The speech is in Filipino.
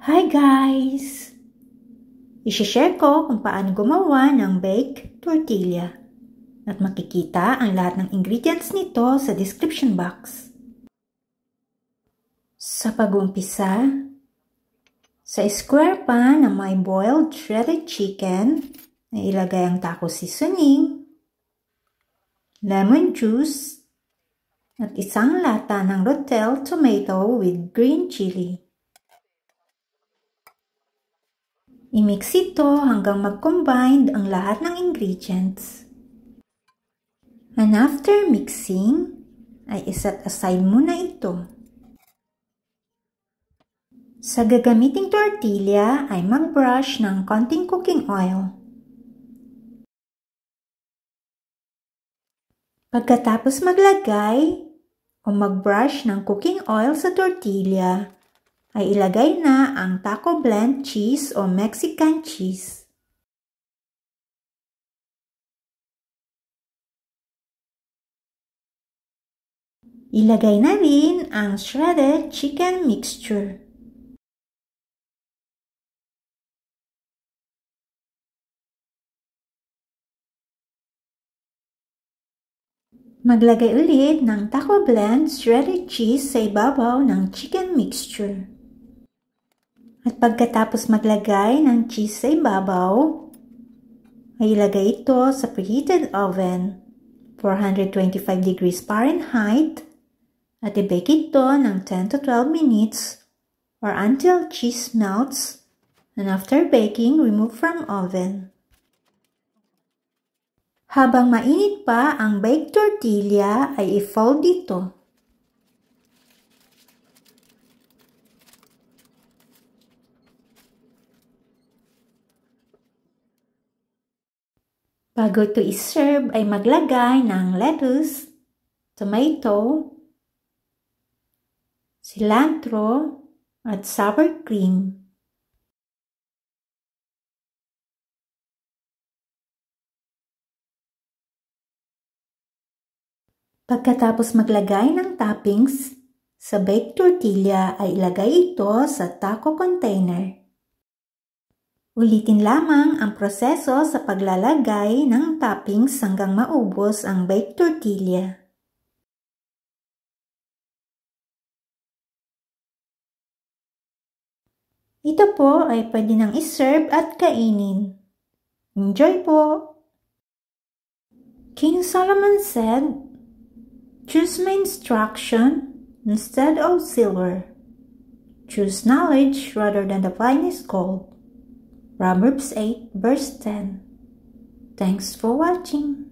Hi guys! I-share ko kung paano gumawa ng baked tortilla at makikita ang lahat ng ingredients nito sa description box. Sa pag-uumpisa, sa square pan na may boiled shredded chicken, na ilagay ang taco seasoning, lemon juice, at isang lata ng Rotel tomato with green chili. I-mix ito hanggang mag-combine ang lahat ng ingredients. And after mixing, ay iset aside muna ito. Sa gagamiting tortilla ay mag-brush ng konting cooking oil. Pagkatapos maglagay o mag-brush ng cooking oil sa tortilla, ay ilagay na ang taco blend cheese o Mexican cheese. Ilagay na rin ang shredded chicken mixture. Maglagay ulit ng taco blend shredded cheese sa ibabaw ng chicken mixture. At pagkatapos maglagay ng cheese sa ibabaw, ay ilagay ito sa preheated oven, 425 degrees Fahrenheit, at i-bake ito ng 10 to 12 minutes or until cheese melts, and after baking, remove from oven. Habang mainit pa ang baked tortilla, ay i-fold ito. Bago ito i-serve ay maglagay ng lettuce, tomato, cilantro, at sour cream. Pagkatapos maglagay ng toppings, sa baked tortilla ay ilagay ito sa taco container. Ulitin lamang ang proseso sa paglalagay ng toppings hanggang maubos ang baked tortilla. Ito po ay pwede nang iserve at kainin. Enjoy po! King Solomon said, "Choose my instruction instead of silver. Choose knowledge rather than the finest gold." Proverbs 8 verse 10. Thanks for watching.